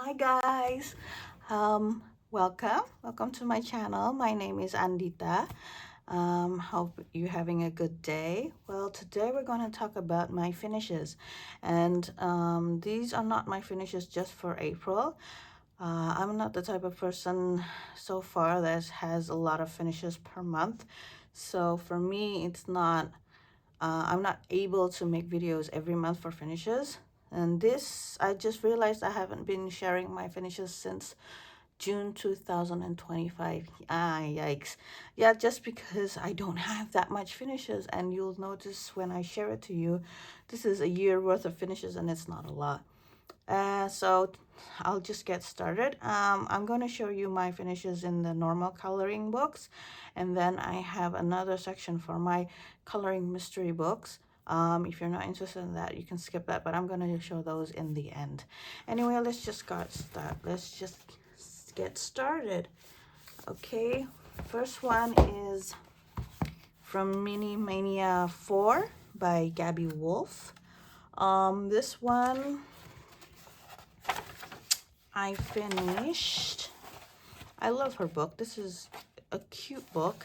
Hi guys, welcome to my channel. My name is Andita. Hope you're having a good day. Well, today we're going to talk about my finishes, and these are not my finishes just for April. I'm not the type of person so far that has a lot of finishes per month, so for me it's not I'm not able to make videos every month for finishes. And this, I just realized I haven't been sharing my finishes since June 2025. Yikes. Yeah, just because I don't have that much finishes. And you'll notice when I share it to you, this is a year worth of finishes and it's not a lot. So I'll just get started. I'm going to show you my finishes in the normal coloring books, and then I have another section for my coloring mystery books. If you're not interested in that, you can skip that, but I'm going to show those in the end. Anyway, let's just get started. Okay, first one is from Minimania 4 by Gabi Wolf. This one I finished. I love her book. This is a cute book.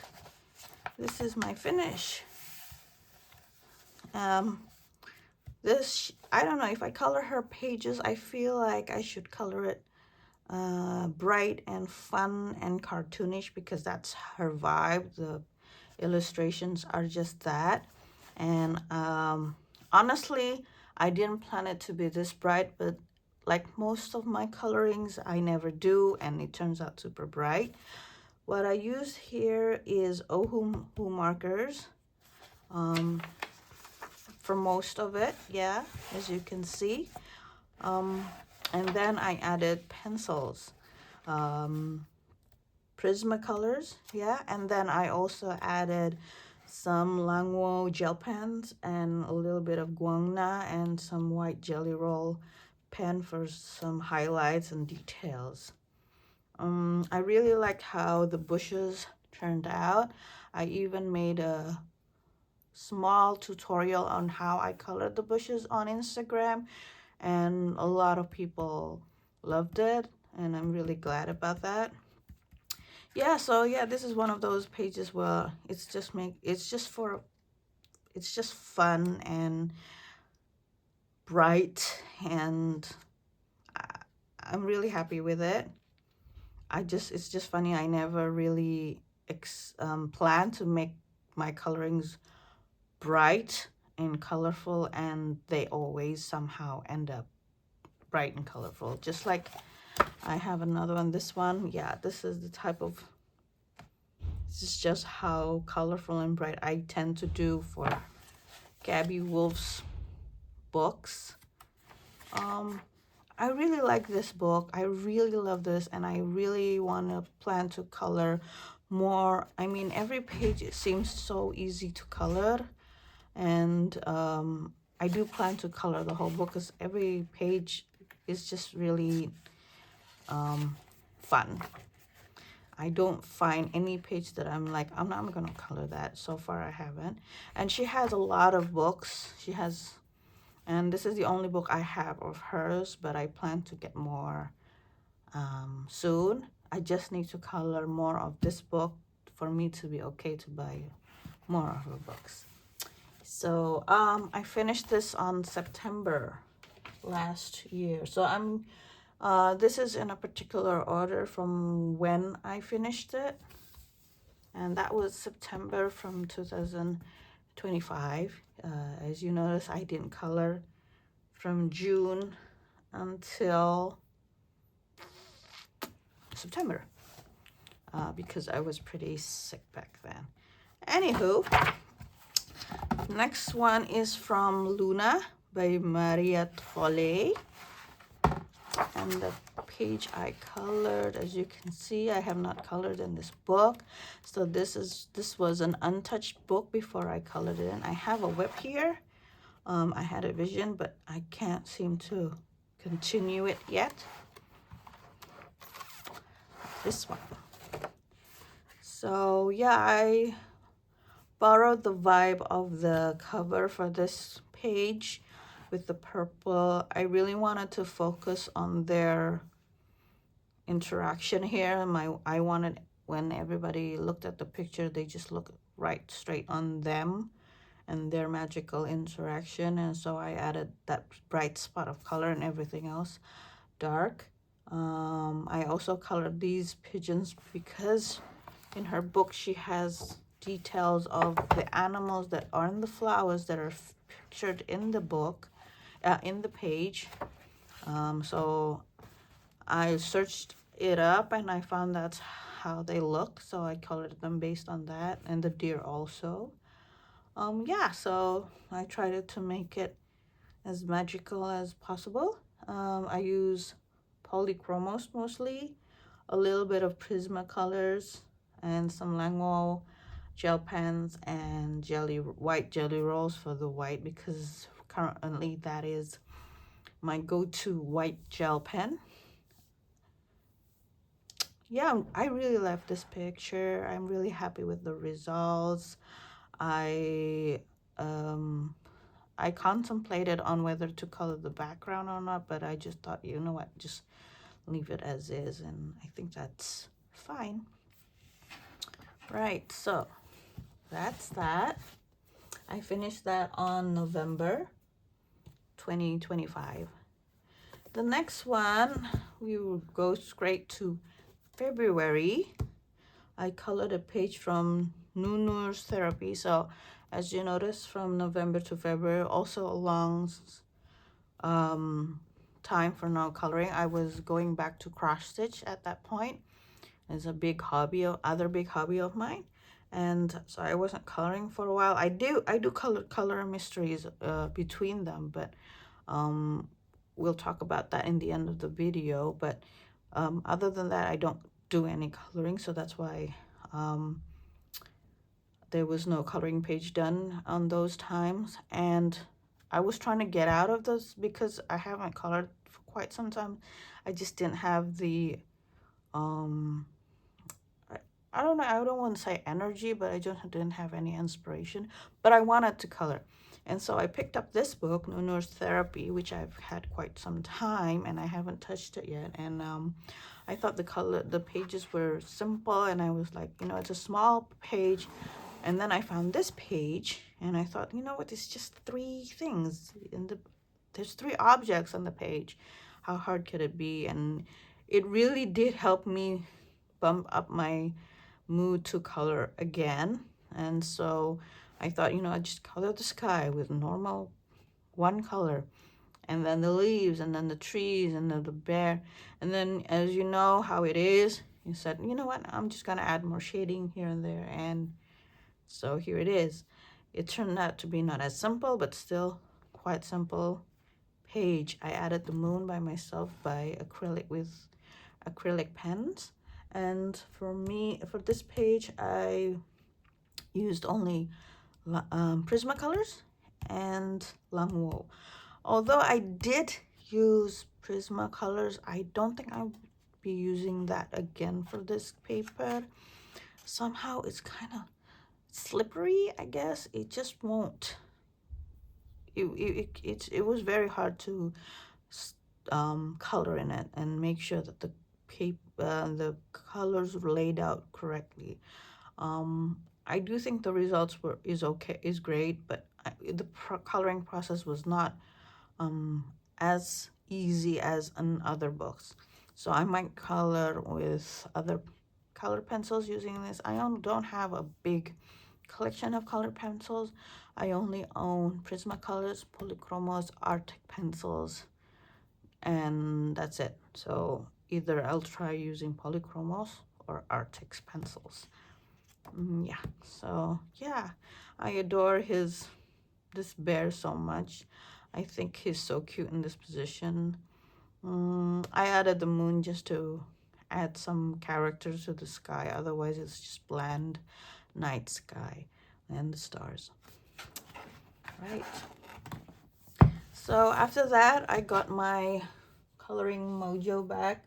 This is my finish. This, I don't know, if I color her pages, I feel like I should color it bright and fun and cartoonish because that's her vibe. The illustrations are just that. And honestly, I didn't plan it to be this bright, but like most of my colorings, I never do, and it turns out super bright. What I used here is Ohu markers for most of it, yeah, as you can see. And then I added pencils, Prismacolors, yeah, and then I also added some Langwo gel pens and a little bit of guangna and some white jelly roll pen for some highlights and details. I really like how the bushes turned out. I even made a small tutorial on how I colored the bushes on Instagram, and a lot of people loved it, and I'm really glad about that. Yeah, so yeah, this is one of those pages where it's just fun and bright, and I'm really happy with it. It's just funny, I never really planned to make my colorings bright and colorful, and they always somehow end up bright and colorful. Just like I have another one, this one, yeah, this is just how colorful and bright I tend to do for Gabi Wolf's books. I really like this book. I really love this, and I really want to plan to color more. I mean, every page, it seems so easy to color, and I do plan to color the whole book because every page is just really fun. I don't find any page that I'm like, I'm not going to color that. So far, I haven't. And she has a lot of books. And this is the only book I have of hers, but I plan to get more soon. I just need to color more of this book for me to be okay to buy more of her books. So I finished this on September last year. So this is in a particular order from when I finished it. And that was September from 2025. As you notice, I didn't color from June until September because I was pretty sick back then. Anywho, next one is from Luna by Maria Trolle. And the page I colored, as you can see, I have not colored in this book. So this was an untouched book before I colored it in. I have a whip here. I had a vision, but I can't seem to continue it yet. This one. So yeah, I borrowed the vibe of the cover for this page with the purple. I really wanted to focus on their interaction here. I wanted, when everybody looked at the picture, they just look right straight on them and their magical interaction. And so I added that bright spot of color and everything else dark. I also colored these pigeons because in her book she has details of the animals that are in the flowers that are pictured in the book, in the page. So I searched it up and I found that's how they look, so I colored them based on that, and the deer also. Yeah, so I tried to make it as magical as possible. I use polychromos mostly, a little bit of Prismacolors, and some Languo gel pens and white jelly rolls for the white, because currently that is my go-to white gel pen. Yeah, I really love this picture. I'm really happy with the results. I contemplated on whether to color the background or not, but I just thought, you know what, just leave it as is, and I think that's fine. Right, so that's that. I finished that on November 2025. The next one, we will go straight to February. I colored a page from Nournours Therapie. So as you notice, from November to February, also a long time for no coloring. I was going back to cross stitch at that point. It's a big hobby, other big hobby of mine, and so I wasn't coloring for a while. I do color mysteries between them, but we'll talk about that in the end of the video. But other than that, I don't do any coloring, so that's why there was no coloring page done on those times. And I was trying to get out of this because I haven't colored for quite some time. I just didn't have the I don't know, I don't want to say energy, but I just didn't have any inspiration, but I wanted to color. And so I picked up this book, Nournours Therapie, which I've had quite some time and I haven't touched it yet. And I thought the pages were simple, and I was like, you know, it's a small page. And then I found this page and I thought, you know what, it's just 3 things there's 3 objects on the page. How hard could it be? And it really did help me bump up my mood to color again. And so I thought, you know, I just color the sky with normal one color, and then the leaves, and then the trees, and then the bear. And then, as you know how it is, you said, you know what, I'm just gonna add more shading here and there. And so here it is. It turned out to be not as simple, but still quite simple page. I added the moon by myself by acrylic with acrylic pens. And for this page, I used only Prismacolors and Languo. Although I did use Prismacolors, I don't think I'll be using that again for this paper. Somehow it's kind of slippery, I guess. It just won't. It was very hard to color in it and make sure that the colors were laid out correctly. I do think the results is great, but the coloring process was not as easy as in other books. So I might color with other color pencils using this. I don't have a big collection of colored pencils. I only own Prismacolors, Polychromos, Arctic pencils, and that's it. So either I'll try using Polychromos or Arctic pencils. Yeah, so yeah, I adore this bear so much. I think he's so cute in this position. I added the moon just to add some character to the sky. Otherwise, it's just bland night sky and the stars. Right. So after that, I got my coloring mojo back.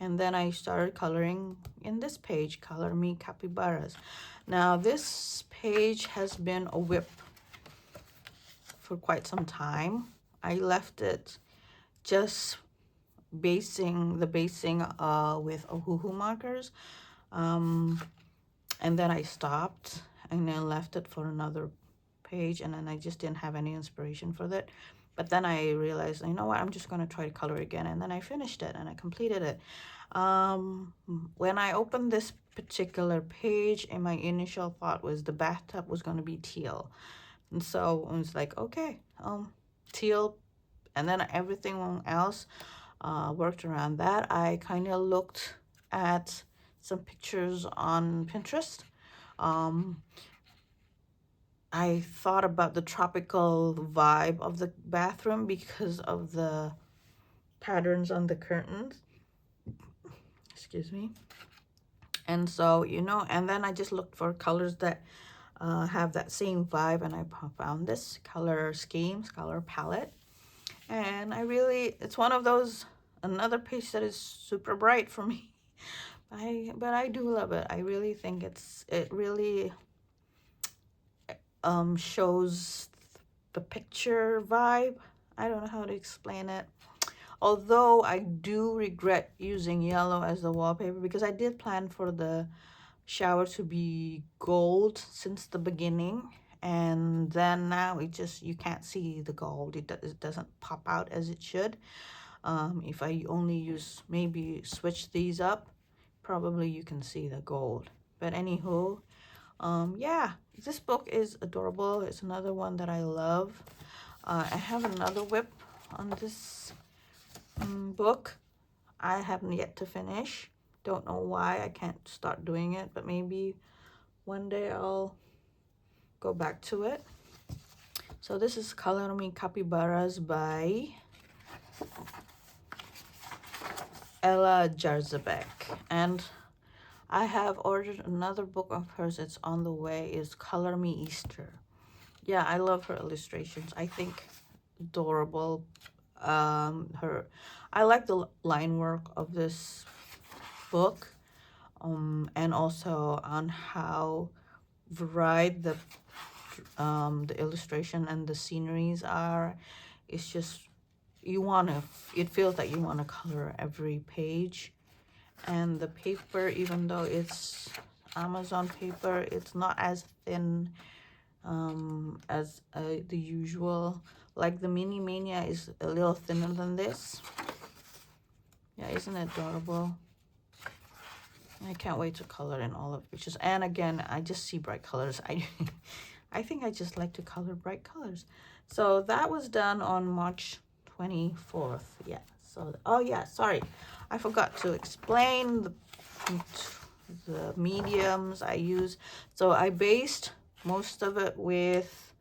And then I started coloring in this page, Color Me Capybaras. Now this page has been a whip for quite some time. I left it just basing with Ohuhu markers. And then I stopped and then left it for another page, and then I just didn't have any inspiration for that. But then I realized, you know what, I'm just going to try to color again, and then I finished it and I completed it. When I opened this particular page, and my initial thought was the bathtub was going to be teal, and so I was like, okay, teal, and then everything else worked around that. I kind of looked at some pictures on Pinterest. I thought about the tropical vibe of the bathroom because of the patterns on the curtains. Excuse me. And so, you know, and then I just looked for colors that have that same vibe, and I found this color color palette. And it's one of those, another page that is super bright for me. But I do love it. I really think it really shows the picture vibe. I don't know how to explain it. Although I do regret using yellow as the wallpaper, because I did plan for the shower to be gold since the beginning, and then now you can't see the gold. It doesn't pop out as it should. If I only maybe switch these up, probably you can see the gold. But anywho, yeah, this book is adorable. It's another one that I love. I have another whip on this book. I haven't yet to finish. Don't know why I can't start doing it, but maybe one day I'll go back to it. So this is Color Me Capybaras by Ella Jarzabek, and I have ordered another book of hers. It's on the way. Is Color Me Easter. Yeah, I love her illustrations. I think adorable. I like the line work of this book, and also on how varied the illustration and the sceneries are. It's just it feels like you want to color every page. And the paper, even though it's Amazon paper, it's not as thin as the usual. Like the Minimania is a little thinner than this. Yeah, isn't it adorable? I can't wait to color in all of the pictures. And again, I just see bright colors. I think I just like to color bright colors. So that was done on March 24th. Yeah. So, oh yeah, sorry. I forgot to explain the mediums I use. So I based most of it with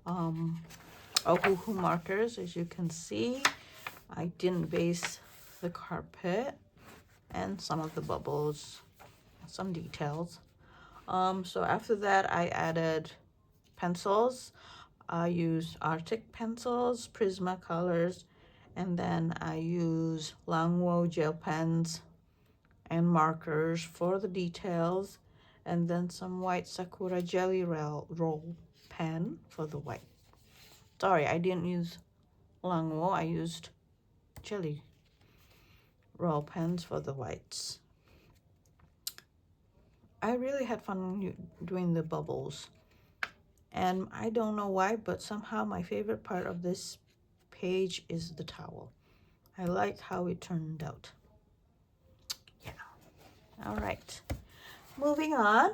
Ohuhu markers, as you can see. I didn't base the carpet and some of the bubbles, some details. So after that, I added pencils. I used Arctic pencils, Prismacolors, and then I use Langwo gel pens and markers for the details, and then some white Sakura Jelly Roll pen for the white. Sorry, I didn't use Langwo, I used Jelly Roll pens for the whites. I really had fun doing the bubbles. And I don't know why, but somehow my favorite part of this page is the towel. I like how it turned out. Yeah. All right. Moving on.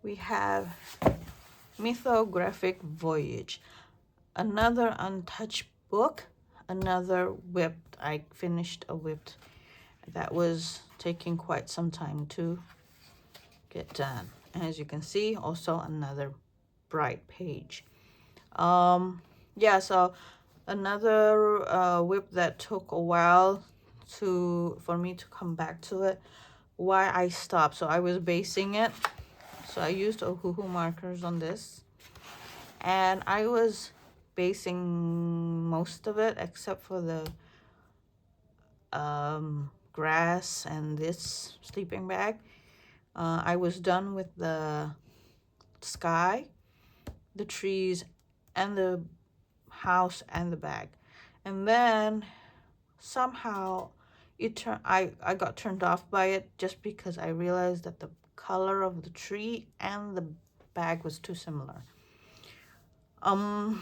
We have Mythographic Voyage. Another untouched book. Another whipped. I finished a whipped that was taking quite some time to get done. As you can see, also another bright page. Yeah, so another whip that took a while for me to come back to it. Why I stopped. So I was basing it. So I used Ohuhu markers on this. And I was basing most of it except for the grass and this sleeping bag. I was done with the sky, the trees, and the house and the bag. And then somehow I got turned off by it, just because I realized that the color of the tree and the bag was too similar. I'm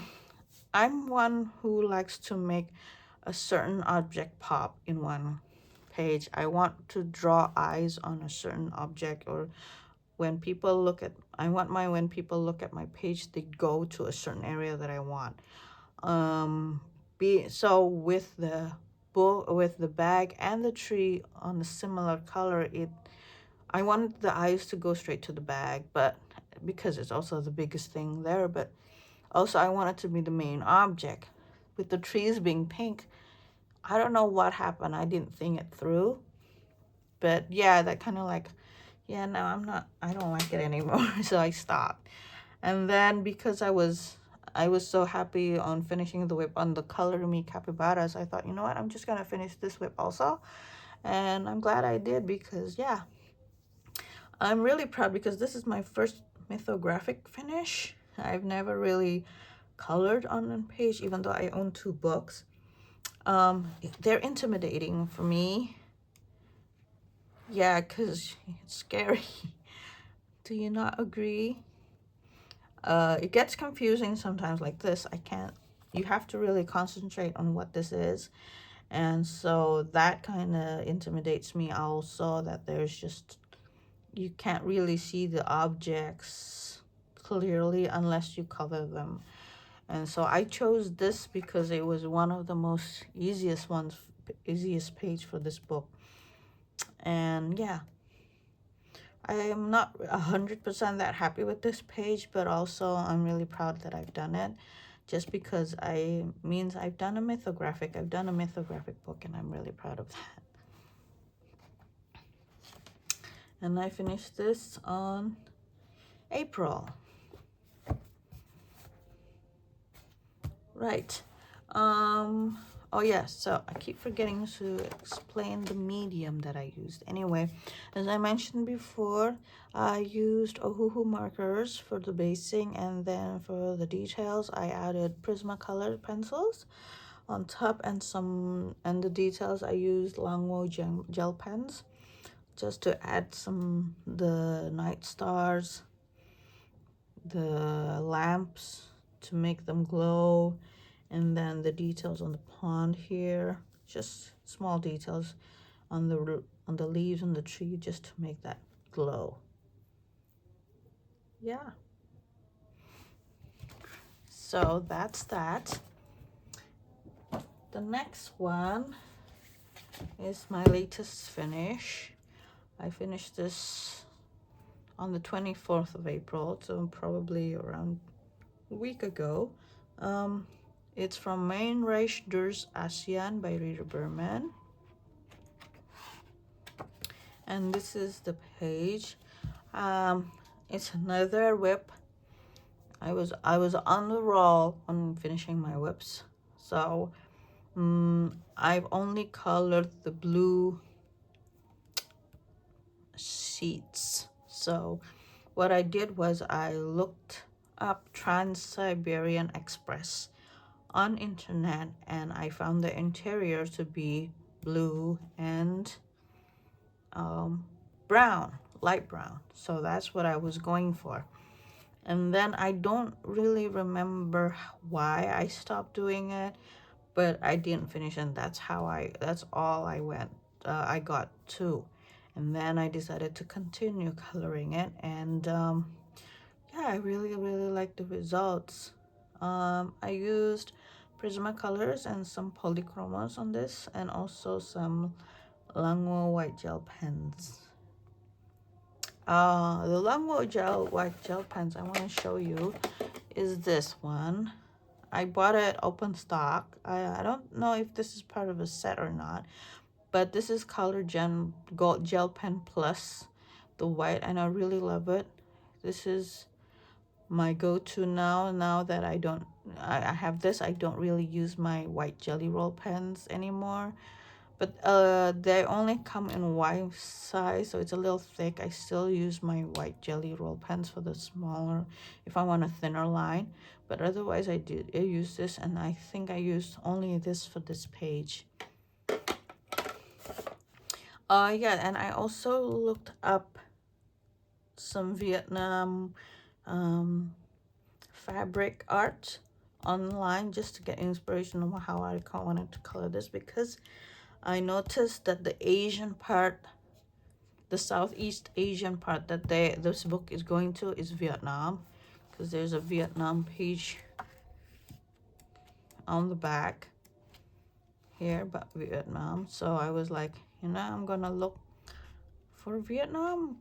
one who likes to make a certain object pop in one page. I want to draw eyes on a certain object, or when people look at, when people look at my page, they go to a certain area that I want. So with the book, with the bag and the tree on a similar color, I wanted the eyes to go straight to the bag, but because it's also the biggest thing there, but also I want it to be the main object. With the trees being pink, I don't know what happened. I didn't think it through. But yeah, that kind of like, yeah, no, I don't like it anymore. So I stopped. And then because I was so happy on finishing the whip on the Color Me Capybaras, I thought, you know what, I'm just gonna finish this whip also. And I'm glad I did, because yeah, I'm really proud, because this is my first mythographic finish. I've never really colored on a page, even though I own 2 books. They're intimidating for me. Yeah, because it's scary. Do you not agree? It gets confusing sometimes like this. You have to really concentrate on what this is. And so that kind of intimidates me also, that there's just, you can't really see the objects clearly unless you color them. And so I chose this because it was one of the most easiest page for this book. And yeah, I am not 100% that happy with this page, but also I'm really proud that I've done it, just because means I've done a mythographic book, and I'm really proud of that. And I finished this on April. Right. Oh yeah, so I keep forgetting to explain the medium that I used. Anyway, as I mentioned before, I used Ohuhu markers for the basing, and then for the details I added Prismacolor pencils on top, and the details I used Langwo gel pens, just to add the night stars, the lamps, to make them glow. And then the details on the pond here, just small details on the leaves on the tree, just to make that glow. Yeah, so that's that. The next one is my latest finish. I finished this on the 24th of April, so probably around a week ago. It's from Meine, Reise, durch, Asien by Rita Berman. And this is the page. It's another whip. I was on the roll on finishing my whips. So I've only colored the blue sheets. So what I did was I looked up Trans-Siberian Express on internet, and I found the interior to be blue and brown, light brown. So that's what I was going for. And then I don't really remember why I stopped doing it, but I didn't finish, and that's all I got to. And then I decided to continue coloring it, and yeah, I really like the results. I used Prismacolors and some polychromos on this, and also some Langwo white gel pens. The Langwo white gel pens I want to show you is this one. I bought it open stock. I don't know if this is part of a set or not, but this is Color Gen Gold Gel Pen Plus, the white, and I really love it. This is my go-to now that I have this. I don't really use my white jelly roll pens anymore, but they only come in white size, so it's a little thick. I still use my white jelly roll pens for the smaller, if I want a thinner line, but otherwise I use this, and I think I used only this for this page. Yeah, and I also looked up some Vietnam fabric art online just to get inspiration on how I wanted to color this, because I noticed that the Asian part, the Southeast Asian part that this book is going to is Vietnam, because there's a Vietnam page on the back here about Vietnam. So I was like, you know, I'm gonna look for Vietnam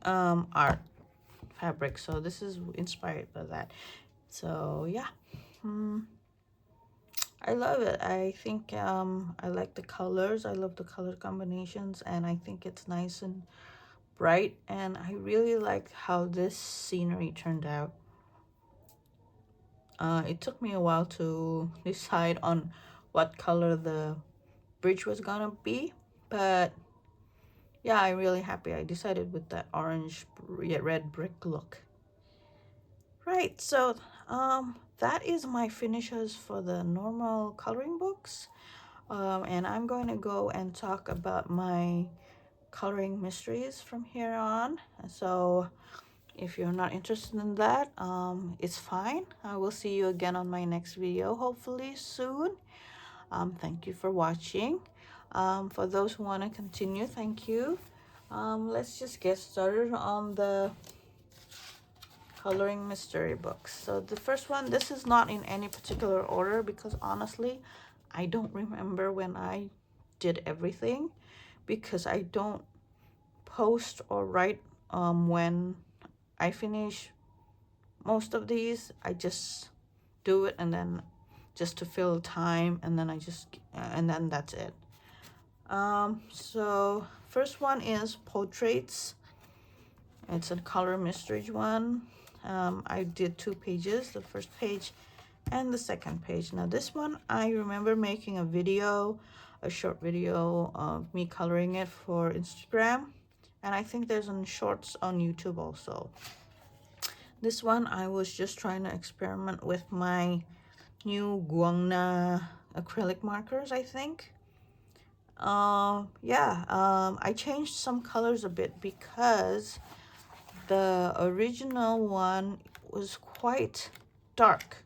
art fabric. So this is inspired by that. So yeah, I love it. I think I like the colors. I love the color combinations, and I think it's nice and bright, and I really like how this scenery turned out. It took me a while to decide on what color the bridge was gonna be, but yeah, I'm really happy I decided with that orange red brick look. Right, so that is my finishes for the normal coloring books. And I'm going to go and talk about my coloring mysteries from here on. So if you're not interested in that, it's fine. I will see you again on my next video, hopefully soon. Thank you for watching. For those who want to continue, thank you. Let's just get started on the coloring mystery books. So the first one, this is not in any particular order because honestly, I don't remember when I did everything, because I don't post or write when I finish most of these. I just do it, and then just to fill time, and then and then that's it. So first one is portraits. It's a color mystery one. I did 2 pages, the first page and the second page. Now this one, I remember making a video, a short video of me coloring it for Instagram, and I think there's some shorts on YouTube also. This one, I was just trying to experiment with my new Guangna acrylic markers, I think. I changed some colors a bit because the original one was quite dark,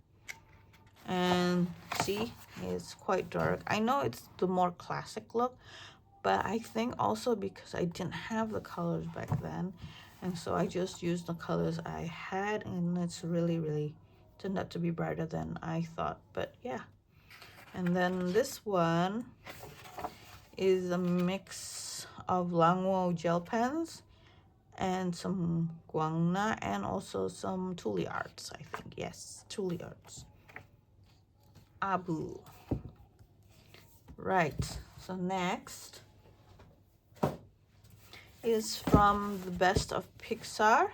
and see, it's quite dark. I know it's the more classic look, but I think also because I didn't have the colors back then, and so I just used the colors I had, and it's really turned out to be brighter than I thought. But yeah, and then this one is a mix of Langwo gel pens and some Guangna, and also some Thule arts, I think. Yes, Thule arts. Abu. Right, so next is from the Best of Pixar,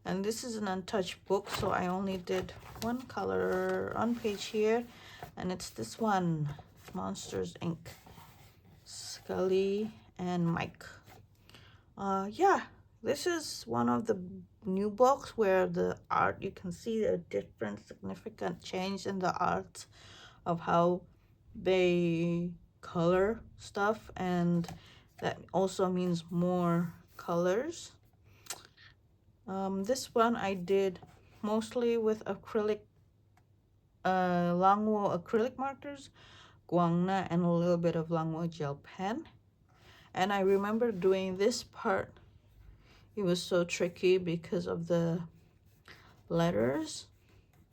and this is an untouched book, so I only did one color on page here, and it's this one, Monsters Inc. Scully and Mike. Yeah, this is one of the new books where the art, you can see a different significant change in the art of how they color stuff, and that also means more colors. This one I did mostly with acrylic, Langwo acrylic markers, Guangna, and a little bit of Langwo gel pen. And I remember doing this part, it was so tricky because of the letters.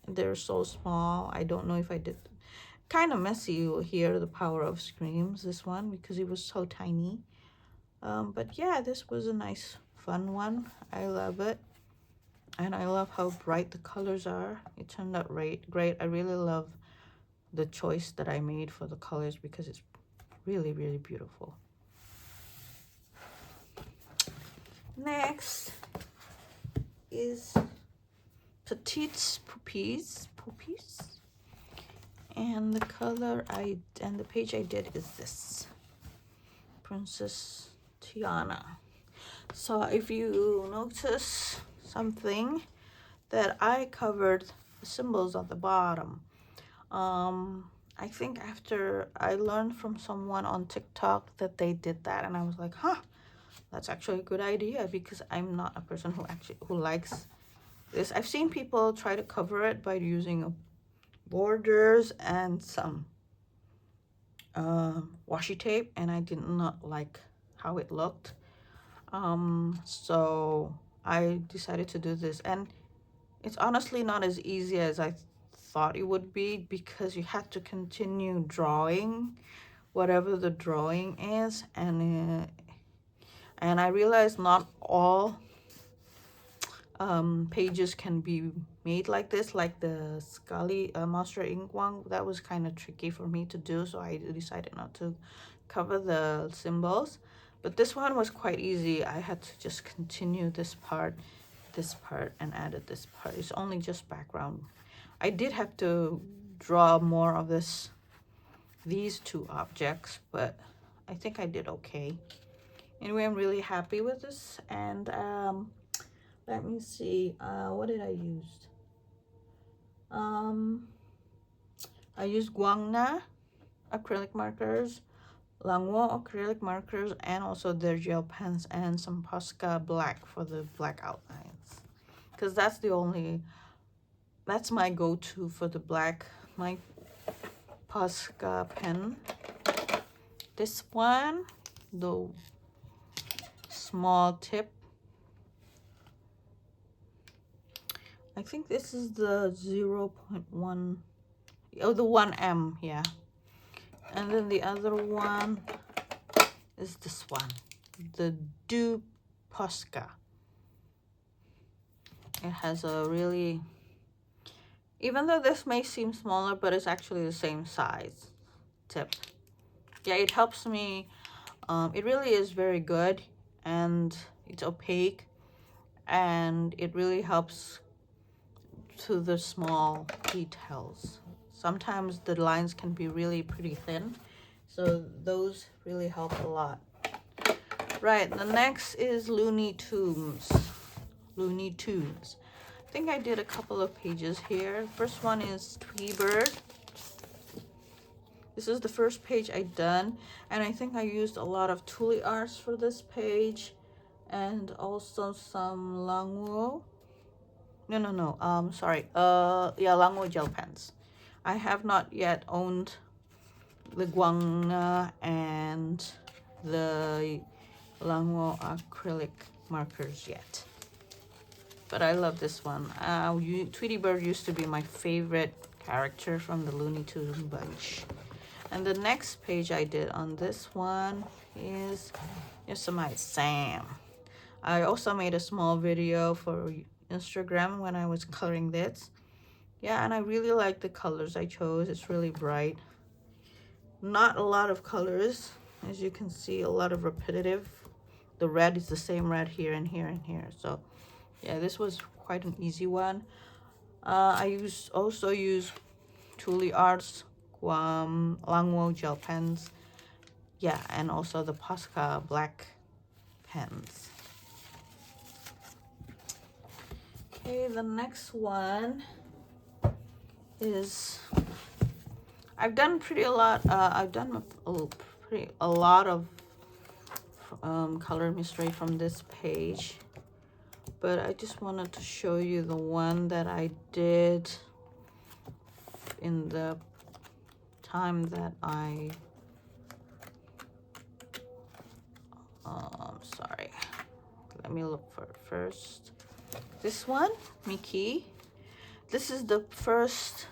They're so small. I don't know if I did. Kind of messy. You will hear the power of screams, this one, because it was so tiny. But yeah, this was a nice, fun one. I love it. And I love how bright the colors are. It turned out great. I really love the choice that I made for the colors because it's really beautiful. Next is Petites Puppies. And the color and the page I did is this, Princess Tiana. So if you notice something, that I covered the symbols at the bottom. I think after I learned from someone on TikTok that they did that, and I was like, huh, that's actually a good idea, because I'm not a person who likes this. I've seen people try to cover it by using borders and some washi tape, and I did not like how it looked. So I decided to do this, and it's honestly not as easy as I thought it would be, because you had to continue drawing whatever the drawing is, and I realized not all pages can be made like this, like the Scully Monster Ink one. That was kind of tricky for me to do, so I decided not to cover the symbols. But this one was quite easy. I had to just continue this part, and added this part. It's only just background. I did have to draw more of these two objects, but I think I did okay. Anyway, I'm really happy with this, and let me see, what did I use? I used Guangna acrylic markers, Langwo acrylic markers, and also their gel pens, and some Posca black for the black outlines, because that's my go-to for the black, my Posca pen. This one, the small tip, I think this is the 0.1, oh, the 1M, yeah. And then the other one is this one, the Du Posca. It has a really, even though this may seem smaller, but it's actually the same size tip. Yeah, it helps me. It really is very good, and it's opaque, and it really helps to the small details. Sometimes the lines can be really pretty thin, so those really help a lot. Right, the next is Looney Tunes. Looney Tunes. I think I did a couple of pages here. First one is Tweety Bird. This is the first page I done, and I think I used a lot of Tule arts for this page, and also some Langwo. Sorry. Yeah, Langwo gel pens. I have not yet owned the Guangna and the Langwo acrylic markers yet, but I love this one. Tweety Bird used to be my favorite character from the Looney Tunes bunch. And the next page I did on this one is Yosemite Sam. I also made a small video for Instagram when I was coloring this. Yeah, and I really like the colors I chose. It's really bright. Not a lot of colors, as you can see, a lot of repetitive. The red is the same red here and here and here. So yeah, this was quite an easy one. I also use Tule Arts, Langwo gel pens. Yeah, and also the Posca black pens. Okay, the next one is, I've done a lot of color mystery from this page, but I just wanted to show you the one that I did in the time that I sorry, let me look for it first. This one, Mickey. This is the first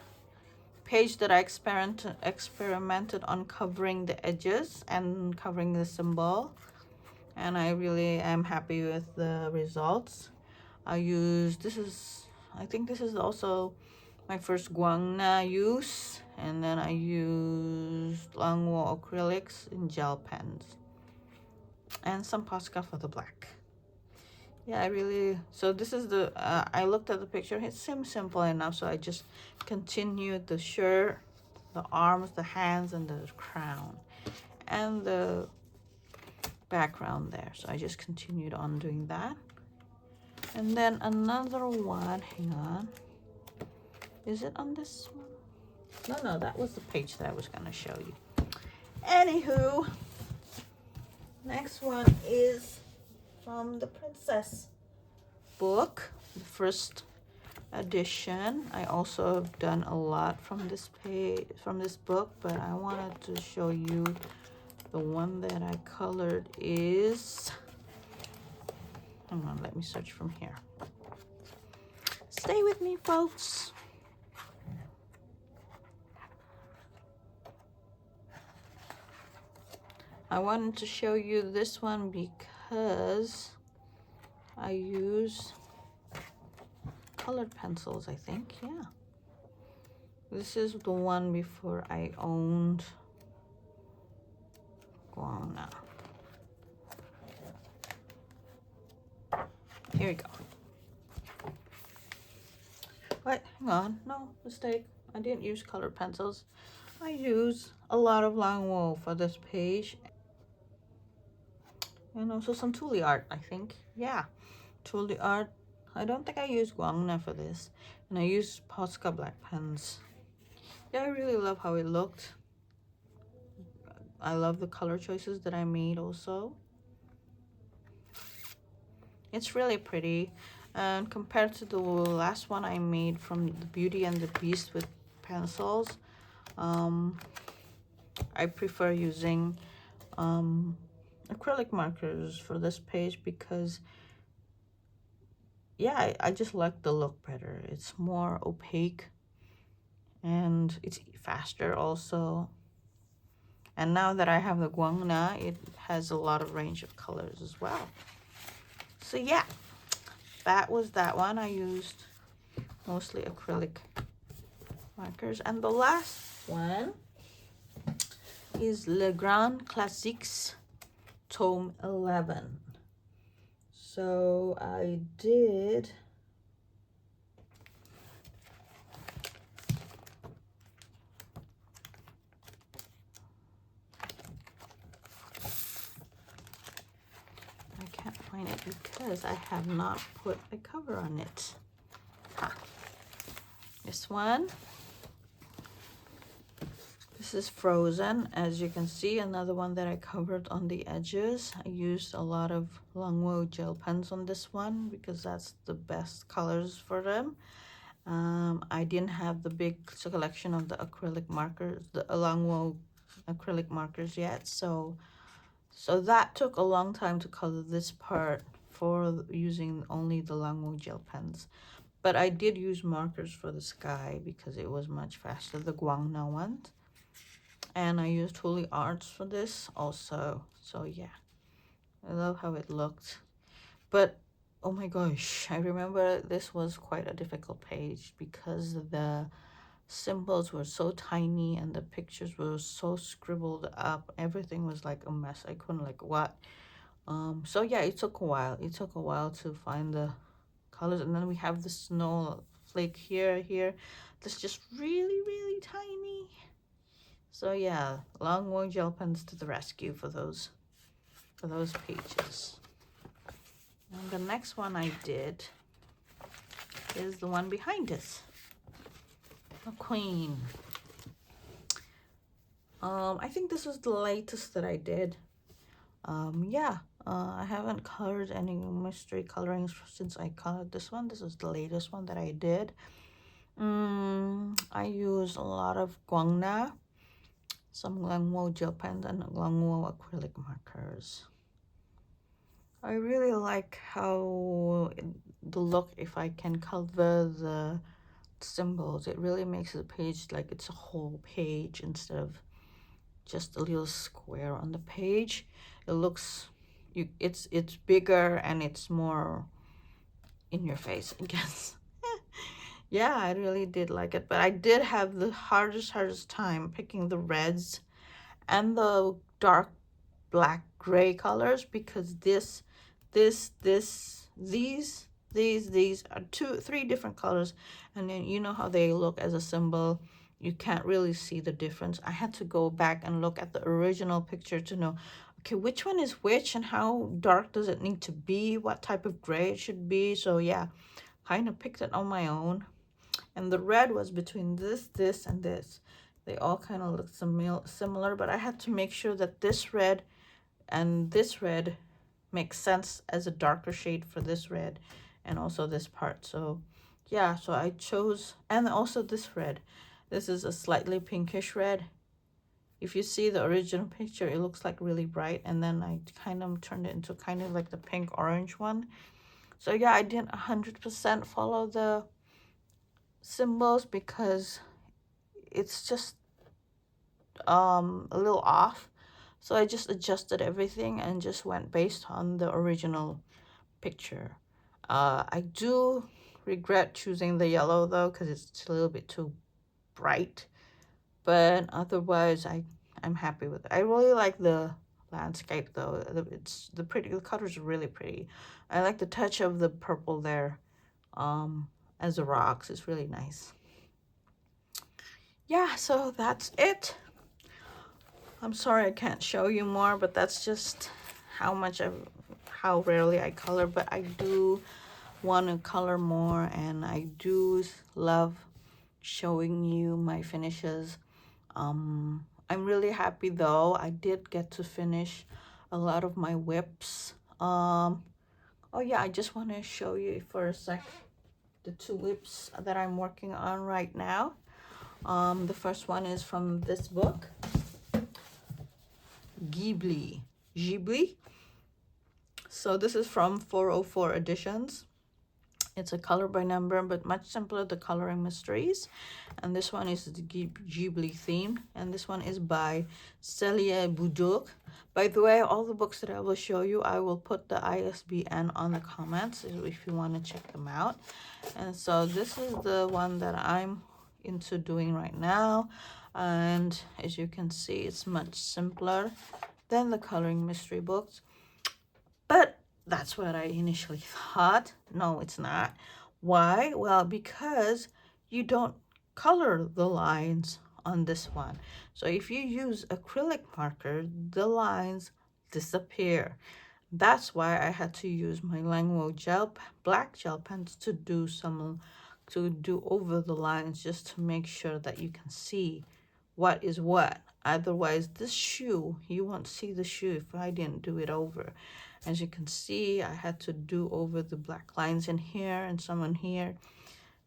page that I experimented on covering the edges and covering the symbol, and I really am happy with the results. I think this is also my first Guangna use, and then I used Langwo acrylics in gel pens and some Posca for the black. Yeah, so this is the, I looked at the picture, it seems simple enough, so I just continued the shirt, the arms, the hands, and the crown, and the background there. So I just continued on doing that. And then another one, hang on. Is it on this one? No, that was the page that I was going to show you. Anywho, next one is from the Princess book, the first edition. I also have done a lot from this page, from this book, but I wanted to show you the one that I colored is, hang on, let me search from here. Stay with me, folks. I wanted to show you this one because I use colored pencils, I think. Yeah, this is the one before I owned Guana. Here we go. Wait, hang on, no, mistake. I didn't use colored pencils. I use a lot of long wool for this page. And also some Tulle art, I think. Yeah, Tulle art. I don't think I used Guangna for this. And I used Posca black pens. Yeah, I really love how it looked. I love the color choices that I made also. It's really pretty. And compared to the last one I made from the Beauty and the Beast with pencils, I prefer using acrylic markers for this page because, yeah, I just like the look better. It's more opaque and it's faster also. And now that I have the Guangna, it has a lot of range of colors as well. So yeah, that was that one. I used mostly acrylic markers. And the last one is Le Grand Classiques Tome 11. So I did find it because I have not put a cover on it. This one. This is Frozen. As you can see, another one that I covered on the edges. I used a lot of Longwow gel pens on this one because that's the best colors for them. I didn't have the big collection of the acrylic markers, the Longwow acrylic markers yet, so that took a long time to color this part for using only the Longwow gel pens. But I did use markers for the sky because it was much faster, the Guangna ones. And I used Tulle Arts for this also. So yeah, I love how it looked. But oh my gosh, I remember this was quite a difficult page because the symbols were so tiny and the pictures were so scribbled up. Everything was like a mess. I couldn't like what. So yeah, it took a while. It took a while to find the colors. And then we have the snowflake here. That's just really tiny. So yeah, Longwow gel pens to the rescue for those pages. And the next one I did is the one behind us, the Queen. I think this was the latest that I did. I haven't colored any mystery colorings since I colored this one. This is the latest one that I did. I used a lot of Guangna, some Longwow gel pens, and Longwow acrylic markers. I really like how the look, if I can cover the symbols, it really makes the page like it's a whole page instead of just a little square on the page. It looks, it's bigger and it's more in your face, I guess. Yeah, I really did like it, but I did have the hardest time picking the reds and the dark black gray colors because these are three different colors, and then you know how they look as a symbol. You can't really see the difference. I had to go back and look at the original picture to know, okay, which one is which and how dark does it need to be, what type of gray it should be. So yeah, kind of picked it on my own. And the red was between this and this. They all kind of look similar, but I had to make sure that this red and this red makes sense as a darker shade for this red and also this part. So yeah, so I chose, and also this red. This is a slightly pinkish red. If you see the original picture, it looks like really bright, and then I kind of turned it into kind of like the pink orange one. So yeah, I didn't 100% follow the symbols because it's just a little off. So I just adjusted everything and just went based on the original picture. I do regret choosing the yellow though, because it's a little bit too bright, but otherwise I'm happy with it. I really like the landscape though. It's the colors are really pretty. I like the touch of the purple there as the rocks. It's really nice. Yeah, so that's it. I'm sorry I can't show you more, but that's just how rarely I color, but I do want to color more, and I do love showing you my finishes. I'm really happy though. I did get to finish a lot of my whips. Oh yeah, I just want to show you for a sec the two whips that I'm working on right now. The first one is from this book, Ghibli. So this is from 404 Editions. It's a color by number, but much simpler, the coloring mysteries. And this one is the Ghibli theme. And this one is by Celia Boudouc. By the way, all the books that I will show you, I will put the ISBN on the comments if you want to check them out. And so this is the one that I'm into doing right now. And as you can see, it's much simpler than the coloring mystery books. But that's what I initially thought. No, it's not. Why? Well, because you don't color the lines on this one. So if you use acrylic marker, the lines disappear. That's why I had to use my Langwo black gel pens to do over the lines, just to make sure that you can see what is what. Otherwise, this shoe, you won't see the shoe if I didn't do it over. As you can see, I had to do over the black lines in here and some in here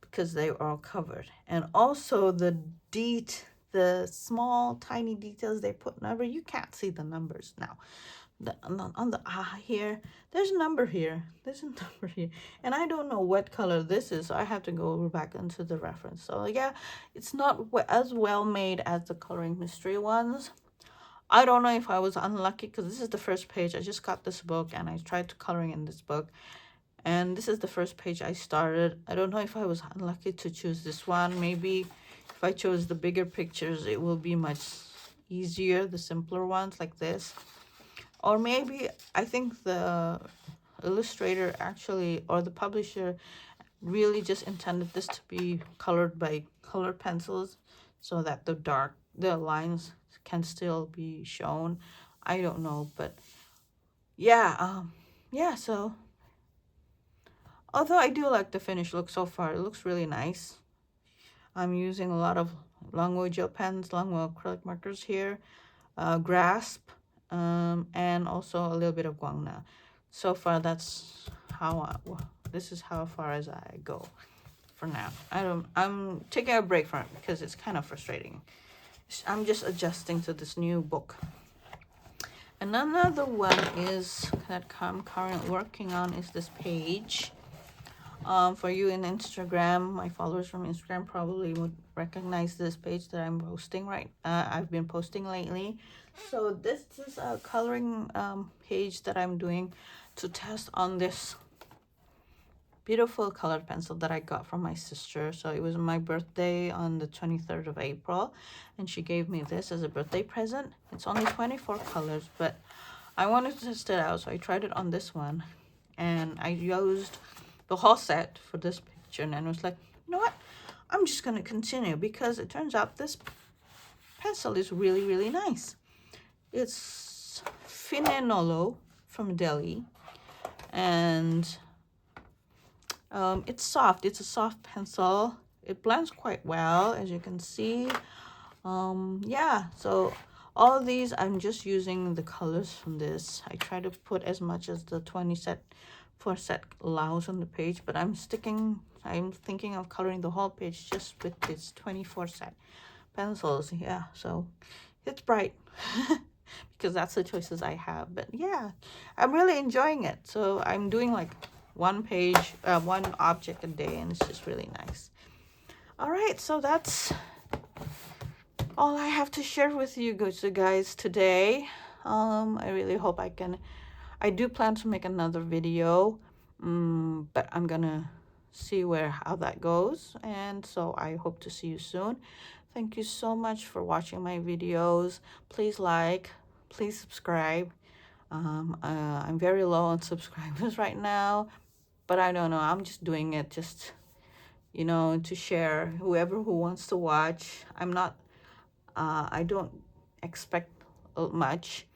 because they were all covered. And also the small tiny details they put number, you can't see the numbers now. On the here, there's a number here. There's a number here. And I don't know what color this is, so I have to go back into the reference. So yeah, it's not as well made as the coloring mystery ones. I don't know if I was unlucky because this is the first page. I just got this book and I tried to coloring in this book. And this is the first page I started. I don't know if I was unlucky to choose this one. Maybe if I chose the bigger pictures, it will be much easier, the simpler ones like this. Or maybe I think the illustrator actually, or the publisher, really just intended this to be colored by colored pencils so that the lines can still be shown. I don't know, but yeah, so although I do like the finished look so far, it looks really nice. I'm using a lot of Langwo gel pens, Langwo acrylic markers here, Grasp, and also a little bit of Guangna. So far, that's this is how far as I go for now. I'm taking a break from it because it's kind of frustrating. I'm just adjusting to this new book. And another one is that I'm currently working on is this page. For you in Instagram, my followers from Instagram probably would recognize this page that I'm posting I've been posting lately. So this is a coloring page that I'm doing to test on this beautiful colored pencil that I got from my sister. So it was my birthday on the 23rd of April, and she gave me this as a birthday present. It's only 24 colors, but I wanted to test it out, so I tried it on this one, and I used the whole set for this picture, and I was like, you know what, I'm just gonna continue because it turns out this pencil is really, really nice. It's Finenolo from Delhi, and it's soft. It's a soft pencil. It blends quite well, as you can see. Yeah, so all of these I'm just using the colors from this. I try to put as much as the 20 set for set allows on the page, but I'm thinking of coloring the whole page just with this 24 set pencils. Yeah, so it's bright because that's the choices I have. But yeah, I'm really enjoying it. So I'm doing like one page, one object a day, and it's just really nice. All right, so that's all I have to share with you guys today. I really hope I do plan to make another video, but I'm gonna see how that goes. And so I hope to see you soon. Thank you so much for watching my videos. Please like, please subscribe. I'm very low on subscribers right now, but I don't know. I'm just doing it just, to share whoever who wants to watch. I don't expect much,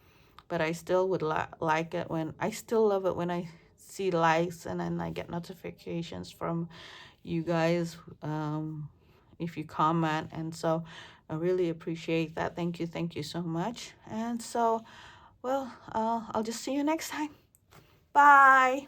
but I still would like it I still love it when I see likes and then I get notifications from you guys, if you comment. And so I really appreciate that. Thank you so much. And so, well, I'll just see you next time. Bye.